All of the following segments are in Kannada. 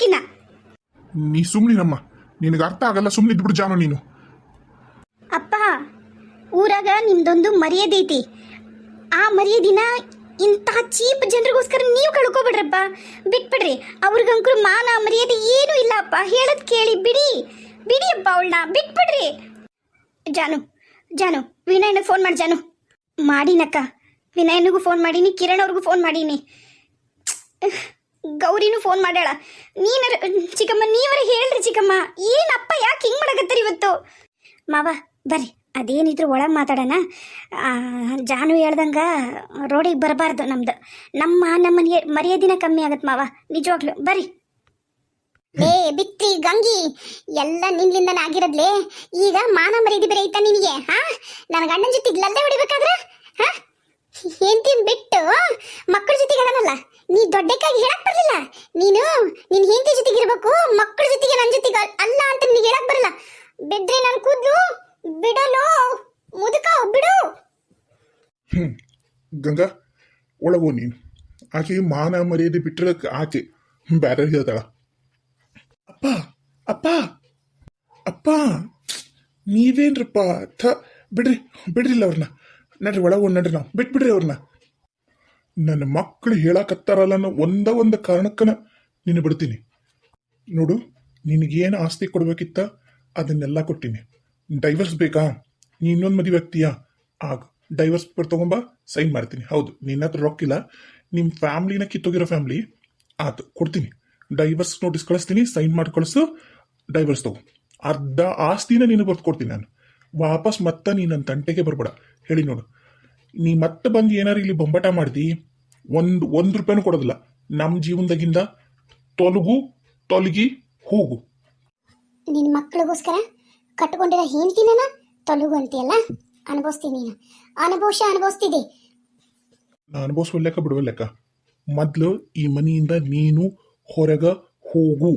ಆಕಿನ. ನೀ ಸುಮ್ಮನಿರಮ್ಮ, ನಿನಗೆ ಅರ್ಥ ಆಗಲ್ಲ, ಸುಮ್ಮನೆ ಇದ್ಬಿಡು ಜಾನು ನೀನು. ಅಪ್ಪ, ಊರಾಗ ನಿಮ್ದೊಂದು ಮರ್ಯಾದೆ ಐತಿ. ಆ ಮರ್ಯಾದಿನ ಇಂತಹ ಚೀಪ್ ಜನರಿಗೋಸ್ಕರ ನೀವು ಕಳ್ಕೊಬಿಡ್ರಪ್ಪ. ಬಿಟ್ಬಿಡ್ರಿ. ಅವ್ರಿಗಂಕರು ಮಾನ ಮರ್ಯಾದೆ ಏನೂ ಇಲ್ಲ ಅಪ್ಪ. ಹೇಳದ್ ಕೇಳಿ ಬಿಡಿ ಬಿಡಿ ಅಪ್ಪ, ಅವಳನ್ನ ಬಿಟ್ಬಿಡ್ರಿ. ಜಾನು ಜಾನು ವಿನಯನ ಫೋನ್ ಮಾಡಿ. ಜಾನು ಮಾಡಿನಕ್ಕ, ವಿನಯನಿಗೂ ಫೋನ್ ಮಾಡೀನಿ, ಕಿರಣ್ ಅವ್ರಿಗೂ ಫೋನ್ ಮಾಡೀನಿ, ಗೌರಿನೂ ಫೋನ್ ಮಾಡ್ಯಾಳ. ನೀನರ ಚಿಕ್ಕಮ್ಮ, ನೀವರ ಹೇಳ್ರಿ ಚಿಕ್ಕಮ್ಮ, ಏನಪ್ಪ ಯಾಕೆ ಹಿಂಗೆ ಮಾಡಕತ್ತೀರಿ ಇವತ್ತು? ಮಾವ ಬರ್ರಿ, ಅದೇನಿದ್ರು ಒಳಗೆ ಮಾತಾಡೋಣ. ಜಾನು ಹೇಳ್ದಂಗೆ ರೋಡಿಗೆ ಬರಬಾರ್ದು. ನಮ್ಮ ಮರ್ಯಾದಿನ ಕಮ್ಮಿ ಆಗತ್ತೆ ಮಾವ, ನಿಜವಾಗ್ಲು. ಬರ್ರಿ. ಬಿತ್ತಿ ಗಂಗಿ, ಎಲ್ಲ ನಿನ್ಲಿಂದನೇ ಆಗಿರದ್ಲೇ. ಈಗ ಮಾನ ಮರ್ಯಾದೆ ಬೇರೆ ಐತ ನಿನಗೆ? ನನ್ನ ಗಂಡನ ಜೊತೆಗೆ ಲಲ್ಲೆ ಹೊಡಿಬೇಕಾದ್ರೆ ಹೆಂಡತಿನ ಬಿಟ್ಟು ಮಕ್ಕಳ ಜೊತೆಗೆ ಅದನಲ್ಲ, ನೀ ದೊಡ್ಡಕ್ಕಾಗಿ ಹೇಳಕ್ ಬರಲಿಲ್ಲ. ನೀನು ನಿನ್ನ ಹೆಂಡತಿ ಜೊತೆಗೆ ಇರಬೇಕು, ಮಕ್ಕಳ ಜೊತೆಗೆ ನನ್ನ ಜೊತೆಗೆ ಅಲ್ಲ ಅಂತ ನಿನಗೆ ಹೇಳಕ್ ಬರಲ್ಲ. ಬಿಡ್ರಿ ನನ್ನ ಕೂದ್ಲು ಬಿಡಲು ಮುದುಕ ಬಿಡು. ಗಂಗಾ ಒಳಗೋ ನೀನು. ಆಕೆ ಮಾನ ಮರ್ಯಾದೆ ಬಿಟ್ಟರೆ ಆಕೆ ಬೇರೆ ಹೇಳ್ತಾಳ. ಅಪ್ಪ ಅಪ್ಪ ಅಪ್ಪ ನೀವೇನ್ರಪ್ಪ? ಬಿಡ್ರಿ ಬಿಡ್ರಿಲ್ಲ ಅವ್ರನ್ನ. ನಡ್ರಿ ಒಳಗೆ ನಡ್ರಿ, ನಾವು ಬಿಟ್ಬಿಡ್ರಿ ಅವ್ರನ್ನ. ನನ್ನ ಮಕ್ಕಳು ಹೇಳಕತ್ತಾರಲ್ಲ ಅನ್ನೋ ಒಂದು ಕಾರಣಕ್ಕನ ನೀನು ಬಿಡ್ತೀನಿ ನೋಡು. ನಿನಗೇನು ಆಸ್ತಿ ಕೊಡ್ಬೇಕಿತ್ತ ಅದನ್ನೆಲ್ಲ ಕೊಟ್ಟಿನಿ. ಡೈವರ್ಸ್ ಬೇಕಾ? ನೀ ಇನ್ನೊಂದು ಮದುವೆ ಆಗ್ತೀಯಾ? ಆಗ ಡೈವರ್ಸ್ ಪೇಪರ್ ತೊಗೊಂಬ, ಸೈನ್ ಮಾಡ್ತೀನಿ. ಹೌದು, ನಿನ್ನ ಹತ್ರ ರೊಕ್ಕಿಲ್ಲ, ನಿಮ್ಮ ಫ್ಯಾಮ್ಲಿನ ಕಿತ್ತೋಗಿರೋ ಫ್ಯಾಮ್ಲಿ, ಆತು ಕೊಡ್ತೀನಿ. ಡೈವರ್ಸ್ ನೋಟಿಸ್ ಕಳಿಸ್ತೀನಿ, ಸೈನ್ ಮಾಡಿ ಕಳಿಸು, ಡೈವರ್ಸ್ ತಗೋ. ಅರ್ಧ ಆಸ್ತಿನ ನೀನು ಬರ್ದು ಕೊಡ್ತೀನಿ ನಾನು. ವಾಪಸ್ ಮತ್ತೆ ನೀನು ನನ್ನ ತಂಟೆಗೆ ಬರ್ಬೇಡ. ಹೇಳಿ ನೋಡು, ನೀ ಮತ್ತೆ ಬಂದು ಏನಾರು ಇಲ್ಲಿ ಬೊಂಬಾಟ ಮಾಡ್ದಿ, ಒಂದು ರೂಪಾಯಿನೂ ಕೊಡೋದಿಲ್ಲ. ನಮ್ಮ ಜೀವನದಾಗಿಂದ ತೊಲಗಿ ಹೋಗು. ನಿನ್ನ ಮಕ್ಕಳಿಗೋಸ್ಕರ ಕಟ್ಕೊಂಡಿರೋ ಹೇಳ್ತೀನ ತೊಲಗು ಅಂತೀಯಲ್ಲ, ಅನುಭವಿಸ್ತೀನಿ. ನೀನು ಅನುಭವಿಸ್ತಿದ್ದೆ. ನಾ ಅನುಭವಿಸ್ವಲ್ಲೆಕ್ಕ ಬಿಡುವಲ್ಲೆಕ್ಕ. ಮೊದಲು ಈ ಮನೆಯಿಂದ ನೀನು ಹೊರಗ ಹೋಗು.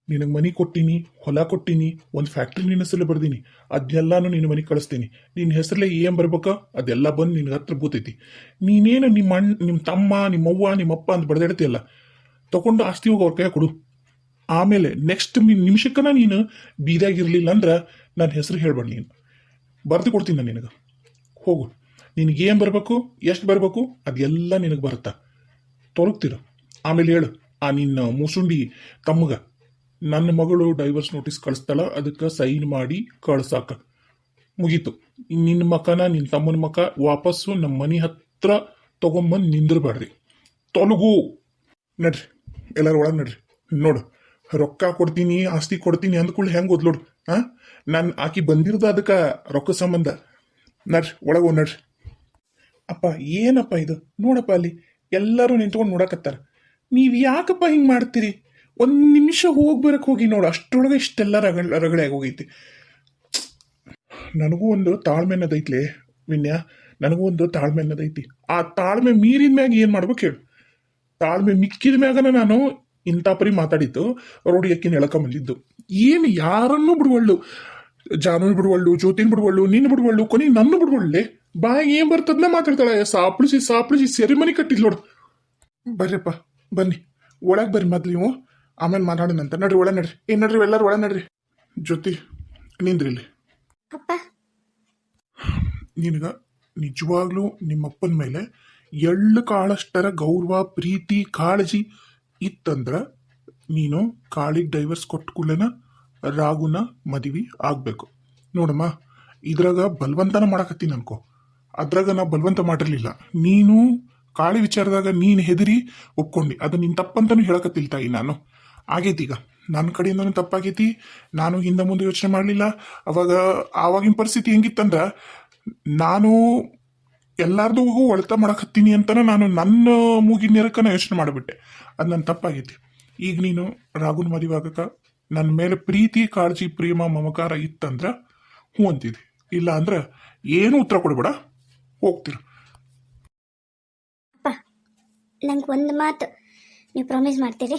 ನಿನಗೆ ಮನೆ ಕೊಟ್ಟಿನಿ, ಹೊಲ ಕೊಟ್ಟಿನಿ, ಒಂದು ಫ್ಯಾಕ್ಟ್ರಿ ನಿನ್ನ ಹೆಸರಲ್ಲಿ ಬರ್ದೀನಿ, ಅದನ್ನೆಲ್ಲಾನು ನಿನ್ನ ಮನೆಗೆ ಕಳಿಸ್ತೀನಿ. ನಿನ್ನ ಹೆಸರಲ್ಲೇ ಏನು ಬರ್ಬೇಕ ಅದೆಲ್ಲ ಬಂದು ನಿನಗೆ ಹತ್ರ ಬೂತೈತಿ. ನೀನೇನು ನಿಮ್ಮ ತಮ್ಮ, ನಿಮ್ಮವ್ವ, ನಿಮ್ಮಪ್ಪ ಅಂತ ಬಡ್ದಾಡ್ತೀಯಲ್ಲ, ತಗೊಂಡು ಆಸ್ತಿ ಹೋಗಿ ಅವ್ರ ಕೈ ಕೊಡು. ಆಮೇಲೆ ನೆಕ್ಸ್ಟ್ ನಿಮಿಷಕ್ಕನ ನೀನು ಬೀದಾಗಿರ್ಲಿಲ್ಲ ಅಂದ್ರೆ ನನ್ನ ಹೆಸರು ಹೇಳ್ಬೇಡ. ನೀನು ಬರ್ದು ಕೊಡ್ತೀನಿ ನಾನು ನಿನಗೆ. ಹೋಗು. ನಿನಗೇನು ಬರಬೇಕು, ಎಷ್ಟು ಬರಬೇಕು ಅದೆಲ್ಲ ನಿನಗೆ ಬರುತ್ತಾ. ತೊಲಗ್ತಿರು. ಆಮೇಲೆ ಹೇಳು ಆ ನಿನ್ನ ಮೂಸುಂಡಿ ತಮ್ಮಗ, ನನ್ನ ಮಗಳು ಡೈವರ್ಸ್ ನೋಟಿಸ್ ಕಳಿಸ್ತಾಳ, ಅದಕ್ಕೆ ಸೈನ್ ಮಾಡಿ ಕಳ್ಸಾಕ. ಮುಗೀತು. ನಿನ್ನ ಮಕನ, ನಿನ್ನ ತಮ್ಮನ ಮಕ ವಾಪಸ್ಸು ನಮ್ಮ ಮನೆ ಹತ್ರ ತಗೊಂಬಂದು ನಿಂದಿರಬೇಡ್ರಿ. ತೊಲಗು. ನಡ್ರಿ, ಎಲ್ಲರೂ ಒಳಗೆ ನಡ್ರಿ. ನೋಡು, ರೊಕ್ಕ ಕೊಡ್ತೀನಿ, ಆಸ್ತಿ ಕೊಡ್ತೀನಿ ಅಂದ್ಕೊಳ್ಳಿ ಹೆಂಗೆ ಓದ್ಲೋಡು. ನಾನು ಆಕಿ ಬಂದಿರೋದು ಅದಕ್ಕೆ ರೊಕ್ಕ ಸಂಬಂಧ. ನಡ್ರಿ ಒಳಗೆ ನಡ್ರಿ. ಅಪ್ಪ ಏನಪ್ಪ ಇದು? ನೋಡಪ್ಪ ಅಲ್ಲಿ ಎಲ್ಲರೂ ನಿಂತ್ಕೊಂಡು ನೋಡಕತ್ತಾರ. ನೀವು ಯಾಕಪ್ಪ ಹಿಂಗೆ ಮಾಡ್ತೀರಿ? ಒಂದು ನಿಮಿಷ ಹೋಗ್ಬರಕ್ಕೆ ಹೋಗಿ ನೋಡು, ಅಷ್ಟರೊಳಗೆ ಇಷ್ಟೆಲ್ಲ ರಗಳೆ ಆಗೋಗೈತಿ. ನನಗೂ ಒಂದು ತಾಳ್ಮೆ ಅನ್ನೋದೈತ್ಲೆ ವಿನ್ಯಾ, ನನಗೂ ಒಂದು ತಾಳ್ಮೆ ಅನ್ನೋದೈತಿ. ಆ ತಾಳ್ಮೆ ಮೀರಿದ ಮ್ಯಾಗ ಏನು ಮಾಡ್ಬೇಕು ಹೇಳು? ತಾಳ್ಮೆ ಮಿಕ್ಕಿದ ಮ್ಯಾಗನ ನಾನು ಇಂಥ ಪರಿ ಮಾತಾಡಿದ್ದು, ರೋಡಿ ಅಕ್ಕಿನ ಎಳ್ಕೊಂಬಂದಿದ್ದು. ಏನು ಯಾರನ್ನೂ ಬಿಡುವಳ್ಳು, ಜಾನು ಬಿಡುವಳ್ಳು, ಜ್ಯೋತಿನ ಬಿಡುವಳ್ಳು, ನೀನು ಬಿಡುವಳ್ಳು, ಕೊನೆ ನನ್ನ ಬಿಡುವಳ್ಳೆ. ಬಾಯಿ ಏನು ಬರ್ತದನ್ನ ಮಾತಾಡ್ತಾಳೆ. ಸಾಪ್ಳಿಸಿ ಸೆರೆಮನಿ ಕಟ್ಟಿದ್ ನೋಡು. ಬರ್ರಿಪ್ಪ ಬನ್ನಿ, ಒಳಗೆ ಬರ್ರಿ ಮೊದ್ಲು ನೀವು, ಆಮೇಲೆ ಮಾತಾಡೋಣಂತ. ನಡ್ರಿ ಒಳ ನಡ್ರಿ. ನಡ್ರಿ ಎಲ್ಲರೂ ಒಳ ನಡ್ರಿ. ಜ್ಯೋತಿ ನಿಂದ್ರಿ ಇಲ್ಲಿ. ನಿನಗ ನಿಜವಾಗ್ಲೂ ನಿಮ್ಮಪ್ಪನ ಮೇಲೆ ಎಳ್ಳು ಕಾಳಷ್ಟರ ಗೌರವ, ಪ್ರೀತಿ, ಕಾಳಜಿ ಇತ್ತಂದ್ರ ನೀನು ಕಾಳಿಗೆ ಡೈವರ್ಸ್ ಕೊಟ್ಕೂಲೆನ ರಾಗುನ ಮದುವೆ ಆಗ್ಬೇಕು. ನೋಡಮ್ಮ, ಇದ್ರಾಗ ಬಲವಂತನ ಮಾಡಕತ್ತೀನಿ ಅನ್ಕೋ, ಅದ್ರಾಗ ನಾ ಬಲವಂತ ಮಾಡಿರ್ಲಿಲ್ಲ. ನೀನು ಕಾಳಿ ವಿಚಾರದಾಗ ನೀನು ಹೆದರಿ ಒಪ್ಕೊಂಡಿ, ಅದು ನಿನ್ ತಪ್ಪಂತಾನು ಹೇಳಕತ್ತಿಲ್ಲ ತಾಯಿ. ನಾನು ಆಗೈತಿ, ಈಗ ನನ್ನ ಕಡೆಯಿಂದನೂ ತಪ್ಪಾಗೈತಿ. ನಾನು ಹಿಂದೆ ಮುಂದೆ ಯೋಚನೆ ಮಾಡಲಿಲ್ಲ. ಆವಾಗಿನ ಪರಿಸ್ಥಿತಿ ಹೆಂಗಿತ್ತಂದ್ರ, ನಾನು ಎಲ್ಲಾರ್ದು ಒಳತ ಮಾಡಕತ್ತೀನಿ ಅಂತನ ನಾನು ನನ್ನ ಮೂಗಿನ ನೆರಕನ ಯೋಚನೆ ಮಾಡಿಬಿಟ್ಟೆ. ಅದು ನನ್ನ ತಪ್ಪಾಗೈತಿ. ಈಗ ನೀನು ರಾಗುನ ಮದುವೆ ಆಗಕ ನನ್ನ ಮೇಲೆ ಪ್ರೀತಿ, ಕಾಳಜಿ, ಪ್ರೇಮ, ಮಮಕಾರ ಇತ್ತಂದ್ರ ಹ್ಞೂ ಅಂತಿದ್ದೆ. ಇಲ್ಲ ಅಂದ್ರೆ ಏನು ಉತ್ತರ ಕೊಡ್ಬೇಡ, ಹೋಗ್ತೀರ. ನಂಗೆ ಒಂದು ಮಾತು ನೀವು ಪ್ರಾಮಿಸ್ ಮಾಡ್ತೀರಿ?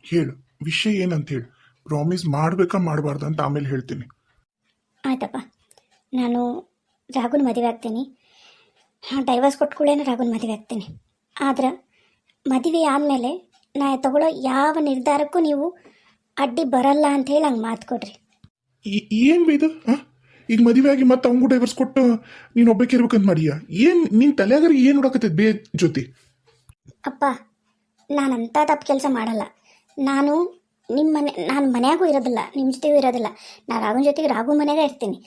ಹೇಳು, ವಿಷಯ ಏನಂತ ಹೇಳು. ಪ್ರಾಮಿಸ್ ಮಾಡ್ಬೇಕಾ ಮಾಡಬಾರ್ದು ಅಂತ ಆಮೇಲೆ ಹೇಳ್ತೀನಿ. ಆಯ್ತಪ್ಪ, ನಾನು ರಾಗುನ ಮದುವೆ ಆಗ್ತೀನಿ. ಡೈವರ್ಸ್ ಕೊಟ್ಕೊಳ್ಳೇನೆ ರಾಗುನ ಮದುವೆ ಆಗ್ತೀನಿ. ಆದ್ರೆ ಮದುವೆ ಆದಮೇಲೆ ನಾ ತಗೊಳ್ಳೋ ಯಾವ ನಿರ್ಧಾರಕ್ಕೂ ನೀವು ಅಡ್ಡಿ ಬರಲ್ಲ ಅಂತ ಹೇಳಿ ಹಂಗೆ ಮಾತು ಕೊಡ್ರಿ. ಏನು ಇದು ಹಾಂ? ಈಗ ಮದುವೆ ಆಗಿ ಮತ್ತೆ ಅವಂಗೂ ಡೈವರ್ಸ್ ಕೊಟ್ಟು ನೀನು ಒಬ್ಬಕ್ಕೆ ಇರ್ಬೇಕಂತ ಮಾಡಿಯಾ? ಏನು ನಿನ್ನ ತಲೆಯಾಗರ ಏನು ನೋಡಕತ್ತೈತೆ ಬೇ ಜ್ಯೋತಿ? ಅಪ್ಪ, ನಾನಂಥ ತಪ್ಪು ಕೆಲಸ ಮಾಡಲ್ಲ. ನಾನು ನಾನು ಮನೆಯಾಗೂ ಇರೋದಿಲ್ಲ, ನಿಮ್ಮ ಜೊತೆಗೂ ಇರೋದಿಲ್ಲ. ನಾನು ರಾಘುನ ಜೊತೆಗೆ ರಾಘು ಮನೆಯಾಗ ಇರ್ತೀನಿ.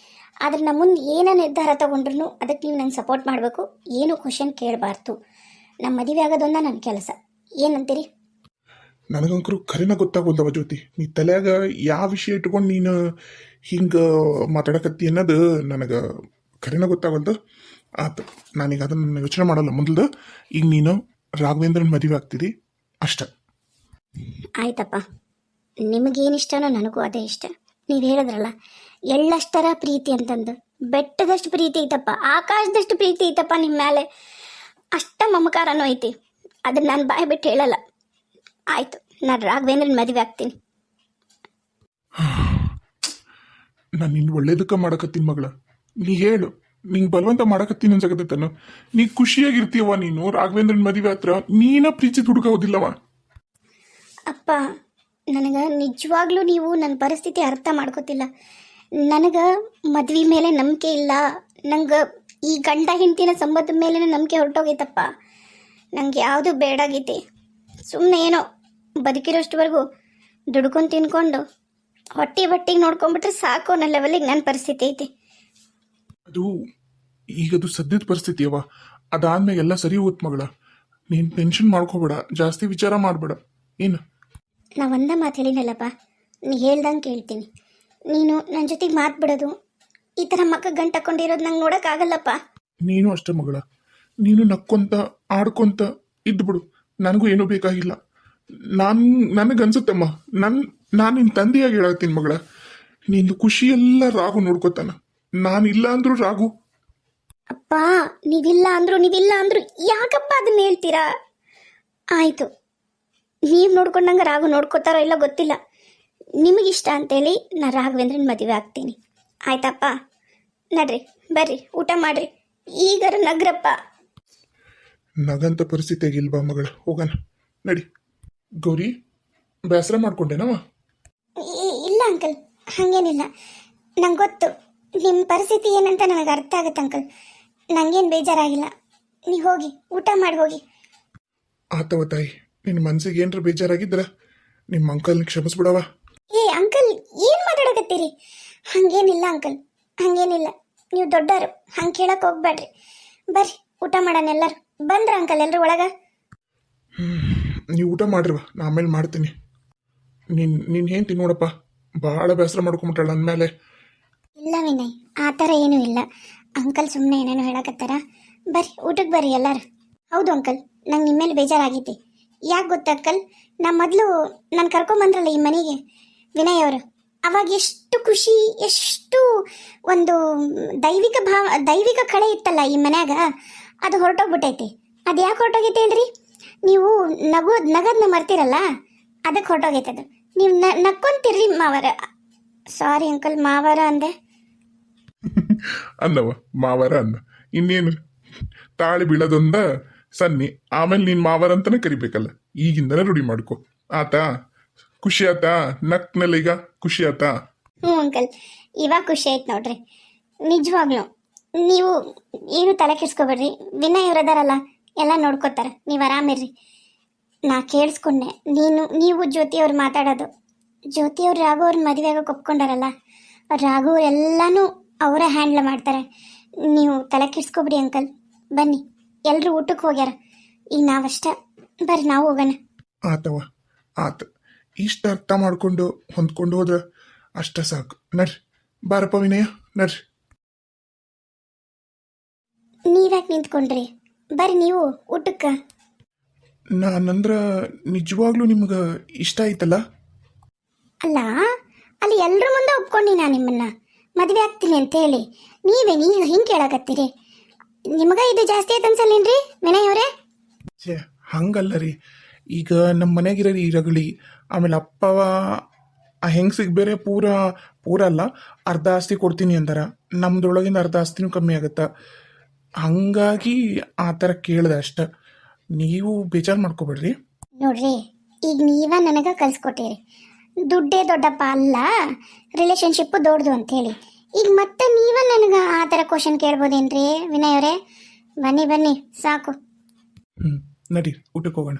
ಆದರೆ ನಮ್ಮ ಮುಂದೆ ಏನೇ ನಿರ್ಧಾರ ತೊಗೊಂಡ್ರು ಅದಕ್ಕೆ ನೀವು ನಂಗೆ ಸಪೋರ್ಟ್ ಮಾಡಬೇಕು, ಏನು ಕ್ವಶನ್ ಕೇಳಬಾರ್ದು. ನಮ್ಮ ಮದುವೆ ಆಗೋದೊಂದ ನನ್ನ ಕೆಲಸ. ಏನಂತೀರಿ? ನನಗಂಕರು ಖರೇನ ಗೊತ್ತಾಗೋಲ್ದವ ಜ್ಯೋತಿ. ನೀ ತಲೆಯಾಗ ಯಾವ ವಿಷಯ ಇಟ್ಕೊಂಡು ನೀನು ಹಿಂಗೆ ಮಾತಾಡಕತ್ತಿ ಅನ್ನೋದು ನನಗೆ ಖರೇನ ಗೊತ್ತಾಗೋಲ್ದು. ಆತು, ನಾನೀಗ ಅದನ್ನು ಯೋಚನೆ ಮಾಡಲ್ಲ ಮೊದಲು. ಈಗ ನೀನು ರಾಘವೇಂದ್ರನ ಮದುವೆ ಆಗ್ತಿದಿ ಅಷ್ಟೆ. ಆಯ್ತಪ್ಪ, ನಿಮಗೇನಿಷ್ಟನೋ ನನಗೂ ಅದೇ ಇಷ್ಟ. ನೀವು ಹೇಳಿದ್ರಲ್ಲ ಎಳ್ಳಷ್ಟರ ಪ್ರೀತಿ ಅಂತಂದು, ಬೆಟ್ಟದಷ್ಟು ಪ್ರೀತಿ ಐತಪ್ಪ, ಆಕಾಶದಷ್ಟು ಪ್ರೀತಿ ಐತಪ್ಪ ನಿಮ್ಮ ಮೇಲೆ. ಅಷ್ಟ ಮಮಕಾರನೂ ಐತಿ. ಅದನ್ನ ನಾನು ಬಾಯಿ ಬಿಟ್ಟು ಹೇಳಲ್ಲ. ಆಯಿತು, ನಾನು ರಾಘವೇಂದ್ರನ ಮದುವೆ ಆಗ್ತೀನಿ. ನಾನು ನಿನ್ನ ಒಳ್ಳೇದಕ್ಕೆ ಮಾಡಕತ್ತೀನಿ ಮಗಳ. ನೀ ಹೇಳು, ನಿಂಗೆ ಬಲವಂತ ಮಾಡಕತ್ತೀನಿ ಅನ್ಸಕತ್ತೇನು? ನೀ ಖುಷಿಯಾಗಿರ್ತೀಯವ ನೀನು ರಾಘವೇಂದ್ರನ ಮದುವೆ ಹತ್ರ. ನೀನ ಪ್ರೀತಿ ಹುಡುಕೋದಿಲ್ಲವ. ಅಪ್ಪ, ನನಗೆ ನಿಜವಾಗ್ಲೂ ನೀವು ನನ್ನ ಪರಿಸ್ಥಿತಿ ಅರ್ಥ ಮಾಡ್ಕೋತಿಲ್ಲ. ನನಗೆ ಮದ್ವೆ ಮೇಲೆ ನಂಬಿಕೆ ಇಲ್ಲ. ನಂಗೆ ಈ ಗಂಡ ಹೆಂಡತಿನ ಸಂಬಂಧದ ಮೇಲೆ ನಂಬಿಕೆ ಹೊರಟೋಗೈತಪ್ಪ. ನಂಗೆ ಯಾವುದು ಬೇಡಾಗೈತಿ. ಸುಮ್ಮನೆ ಏನೋ ಬದುಕಿರೋಷ್ಟವರೆಗೂ ದುಡ್ಕೊಂಡು ತಿನ್ಕೊಂಡು ಹೊಟ್ಟೆಗೆ ನೋಡ್ಕೊಂಡ್ಬಿಟ್ರೆ ಸಾಕು ಅನ್ನೋ ಲೆವೆಲಿಗೆ ನನ್ನ ಪರಿಸ್ಥಿತಿ ಐತಿ. ಈಗದು ಸದ್ಯದ ಪರಿಸ್ಥಿತಿ ಅವ. ಅದಾದ್ಮೇಲೆ ಎಲ್ಲ ಸರಿ ಹೋಗುತ್ತೆ ಮಗಳ. ನೀನು ಟೆನ್ಷನ್ ಮಾಡ್ಕೋಬೇಡ, ಜಾಸ್ತಿ ವಿಚಾರ ಮಾಡಬೇಡ. ಏನು ನಾ ಒಂದ ಮಾತು ಹೇಳಿನಲ್ಲಪ್ಪ, ನೀ ಹೇಳ್ದಂಗೆ ಕೇಳ್ತೀನಿ. ನೀನು ನನ್ನ ಜೊತೆಗೆ ಮಾತು ಬಿಡೋದು, ಈ ಥರ ಮಕ್ಕ ಗಂಟು ಹಾಕೊಂಡಿರೋದು ನಂಗೆ ನೋಡೋಕ್ಕಾಗಲ್ಲಪ್ಪ. ನೀನು ಅಷ್ಟೇ ಮಗಳ. ನೀನು ನಕ್ಕೊಂತ ಆಡ್ಕೊಂತ ಇದ್ಬಿಡು, ನನಗೂ ಏನೂ ಬೇಕಾಗಿಲ್ಲ. ನನಗನ್ಸುತ್ತಮ್ಮ, ನಾನು ನಿನ್ನ ತಂದೆಯಾಗಿ ಹೇಳತ್ತೀನಿ ಮಗಳ. ನಿಂದು ಖುಷಿಯೆಲ್ಲ ರಾಘು ನೋಡ್ಕೊತಾನ. ನಾನಿಲ್ಲ ಅಂದ್ರೂ ರಾಘು. ಅಪ್ಪ, ನೀವಿಲ್ಲ ಅಂದ್ರು ಯಾಕಪ್ಪ ಅದನ್ನ ಹೇಳ್ತೀರಾ? ಆಯಿತು, ನೀವು ನೋಡ್ಕೊಂಡಂಗೆ ರಾಘು ನೋಡ್ಕೋತಾರೋ ಇಲ್ಲ ಗೊತ್ತಿಲ್ಲ. ನಿಮಗಿಷ್ಟ ಅಂತೇಳಿ ನಾ ರಾಘವೇಂದ್ರನ ಮದುವೆ ಆಗ್ತೀನಿ. ಆಯ್ತಪ್ಪ, ನಡ್ರಿ, ಬರ್ರಿ, ಊಟ ಮಾಡ್ರಿ, ಈಗಾರ ನಗ್ರಪ್ಪ. ನಗಂತ ಪರಿಸ್ಥಿತಿಯಾಗಿಲ್ವಾ ಮಗಳ? ಹೋಗೋಣ ನಡಿ. ಗೌರಿ, ಬೇಸರ ಮಾಡ್ಕೊಂಡೇನವ? ಇಲ್ಲ ಅಂಕಲ್, ಹಾಗೇನಿಲ್ಲ. ನಂಗೆ ಗೊತ್ತು ನಿಮ್ಮ ಪರಿಸ್ಥಿತಿ ಏನಂತ ನನಗೆ ಅರ್ಥ ಆಗುತ್ತೆ ಅಂಕಲ್. ನಂಗೇನು ಬೇಜಾರಾಗಿಲ್ಲ. ನೀವು ಹೋಗಿ ಊಟ ಮಾಡಿ ಹೋಗಿ. ಆತವ ತಾಯಿ, ನಿನ್ನ ಮನ್ಸಿಗೆ ಏನ್ರ ಬೇಜಾರಾಗಿದ್ರ ನಿಮ್ಮ ಅಂಕಲ್ನ ಕ್ಷಮಿಸ್ಬಿಡವ. ಅಂಕಲ್, ಏನು ಮಾತಾಡಕತ್ತೀರಿ? ಹಾಗೇನಿಲ್ಲ ಅಂಕಲ್, ಹಾಗೇನಿಲ್ಲ. ನೀವು ದೊಡ್ಡವರು, ಹಂಗೆ ಕೇಳಕ್ಕೆ ಹೋಗ್ಬೇಡ್ರಿ. ಬರ್ರಿ, ಊಟ ಮಾಡೋಣ ಎಲ್ಲರೂ. ಬಂದ್ರ ಅಂಕಲ್ ಎಲ್ಲರೂ ಒಳಗ? ನೀವು ಊಟ ಮಾಡಿರುವ, ನಾ ಆಮೇಲೆ ಮಾಡ್ತೀನಿ. ನೀನು ಹೆಂಡ್ತಿ ನೋಡಪ್ಪ, ಭಾಳ ಬೇಸರ ಮಾಡ್ಕೊಂಬಿಟ್ಟಾಳ ಅಂದಮೇಲೆ. ಇಲ್ಲ ವಿನಯ್, ಆ ಥರ ಏನೂ ಇಲ್ಲ. ಅಂಕಲ್ ಸುಮ್ಮನೆ ಏನೇನೋ ಹೇಳಕತ್ತಾರ. ಬರ್ರಿ, ಊಟಕ್ಕೆ ಬರ್ರಿ ಎಲ್ಲರೂ. ಹೌದು ಅಂಕಲ್, ನಂಗೆ ನಿಮ್ಮ ಮೇಲೆ ಬೇಜಾರಾಗೈತಿ. ಯಾಕೆ ಗೊತ್ತಾ ಅಂಕಲ್, ಮೊದಲು ನಾನು ಕರ್ಕೊಂಬಂದ್ರಲ್ಲ ಈ ಮನೆಗೆ ವಿನಯ್ ಅವರು, ಅವಾಗ ಎಷ್ಟು ಖುಷಿ, ಎಷ್ಟು ಒಂದು ದೈವಿಕ ಕಳೆ ಇತ್ತಲ್ಲ ಈ ಮನ್ಯಾಗ, ಅದು ಹೊರಟೋಗ್ಬಿಟ್ಟೈತಿ. ಅದು ಯಾಕೆ ಹೊರಟೋಗೈತೆ ಅಂದ್ರಿ? ನೀವು ನಗದನ್ನ ಮರ್ತಿರಲ್ಲ, ಅದಕ್ಕೆ ಹೊರಟೋಗೈತೆ ಅದು. ನೀವು ನಕ್ಕೊಂತಿರ್ರಿ ಮಾವರ. ಸಾರಿ ಅಂಕಲ್, ಮಾವರ ಅಂದೆ. ಅನ್ನವ ಮಾವರ ಅನ್ನ, ಇನ್ನೇನು ತಾಳಿ ಬೀಳೋದೊಂದ ಸನ್ನಿ, ಆಮೇಲೆ ನೀನು ಮಾವರ ಅಂತಾನೆ ಕರಿಬೇಕಲ್ಲ. ಈಗಿಂದನೇ ರೂಢಿ ಮಾಡ್ಕೊ. ಆತಾ? ಖುಷಿ ಆತಾ? ನಕ್ನಲ್ಲ ಈಗ ಖುಷಿ ಆತಾ? ಹ್ಞೂ ಅಂಕಲ್, ಇವಾಗ ಖುಷಿ ಆಯ್ತು ನೋಡ್ರಿ. ನಿಜವಾಗ್ಲೂ ನೀವು ಏನು ತಲೆ ಕೆಡ್ಸ್ಕೊಬೇಡ್ರಿ. ವಿನಯ್ ಅವರದಾರಲ್ಲ, ಎಲ್ಲ ನೋಡ್ಕೋತಾರೆ. ನೀವು ಆರಾಮಿರ್ರಿ. ನಾ ಕೇಳಿಸ್ಕೊಂಡೆ ನೀವು ಜ್ಯೋತಿಯವ್ರು ಮಾತಾಡೋದು. ಜ್ಯೋತಿಯವ್ರು ರಾಘು ಅವ್ರ ಮದುವೆ ಆಗೋಕೆ ಒಪ್ಕೊಂಡಾರಲ್ಲ, ರಾಘು ಎಲ್ಲನೂ ಅವರೇ ಹ್ಯಾಂಡ್ಲ್ ಮಾಡ್ತಾರೆ. ನೀವು ತಲೆ ಕೆಡ್ಸ್ಕೊಬಿಡಿ ಅಂಕಲ್. ಬನ್ನಿ, ಎಲ್ಲರೂ ಊಟಕ್ಕೆ ಹೋಗ್ಯಾರ. ಈಗ ನಾವಷ್ಟ, ಬರ್ರಿ ನಾವು ಹೋಗೋಣ. ಆತವ, ಆತ. ಇಷ್ಟ ಅರ್ಥ ಮಾಡ್ಕೊಂಡು ಹೊಂದ್ಕೊಂಡು ಹೋದ್ರ ಅಷ್ಟ ಸಾಕು. ನಡ್ರಿ, ಬಾರಪ್ಪ ವಿನಯ, ನಡ್ರಿ. ನೀವ್ಯಾಕೆ ನಿಂತ್ಕೊಂಡ್ರಿ? ಬರ್ರಿ ನೀವು ಊಟಕ್ಕೆ. ನಾನಂದ್ರ ನಿಜವಾಗ್ಲೂ ನಿಮ್ಗೆ ಇಷ್ಟ ಆಯ್ತಲ್ಲ? ಅಲ್ಲ, ಅಲ್ಲಿ ಎಲ್ಲರ ಮುಂದೆ ಒಪ್ಕೊಂಡು ನಾನು ನಿಮ್ಮನ್ನ ಮದುವೆ ಆಗ್ತೀನಿ ಅಂತ ಹೇಳಿ ನೀವೇ ಹಿಂಗೆ ಕೇಳಕತ್ತೀರಿ? ನಿಮಗ ಇದು ಜಾಸ್ತಿ ಆಯ್ತು ಅನ್ಸಲ್ಲೇನ್ರಿ ವಿನಯ್ ಅವರೇ? ಛೇ, ಹಂಗಲ್ಲ ರೀ. ಈಗ ನಮ್ಮ ಮನೆಗಿರೋ ಈ ರಗಳಿ, ಆಮೇಲೆ ಅಪ್ಪವ ಆ ಹೆಂಗ್ಸಿಗೆ ಬೇರೆ ಪೂರ ಅಲ್ಲ, ಅರ್ಧ ಆಸ್ತಿ ಕೊಡ್ತೀನಿ ಅಂತಾರ. ನಮ್ದೊಳಗಿಂದ ಅರ್ಧ ಆಸ್ತಿನೂ ಕಮ್ಮಿ ಆಗತ್ತ. ಹಂಗಾಗಿ ಆ ಥರ ಕೇಳಿದೆ ಅಷ್ಟ. ನೀವು ಬೇಜಾರು ಮಾಡ್ಕೋಬೇಡ್ರಿ. ನೋಡ್ರಿ, ಈಗ ನೀವ ನನಗೆ ಕಲಿಸ್ಕೊಟ್ಟಿರಿ ದುಡ್ಡೇ ದೊಡ್ಡಪ್ಪ ಅಲ್ಲ ರಿಲೇಶನ್ಶಿಪ್ಪು ದೊಡ್ಡದು ಅಂಥೇಳಿ. ಈಗ ಮತ್ತೆ ನೀವ ನನಗೆ ಆ ಥರ ಕ್ವಶನ್ ಕೇಳ್ಬೋದೇನ್ರಿ ವಿನಯ್ ಅವರೇ? ಬನ್ನಿ ಬನ್ನಿ ಸಾಕು. ನಡಿ ಊಟಕ್ಕೆ ಹೋಗೋಣ.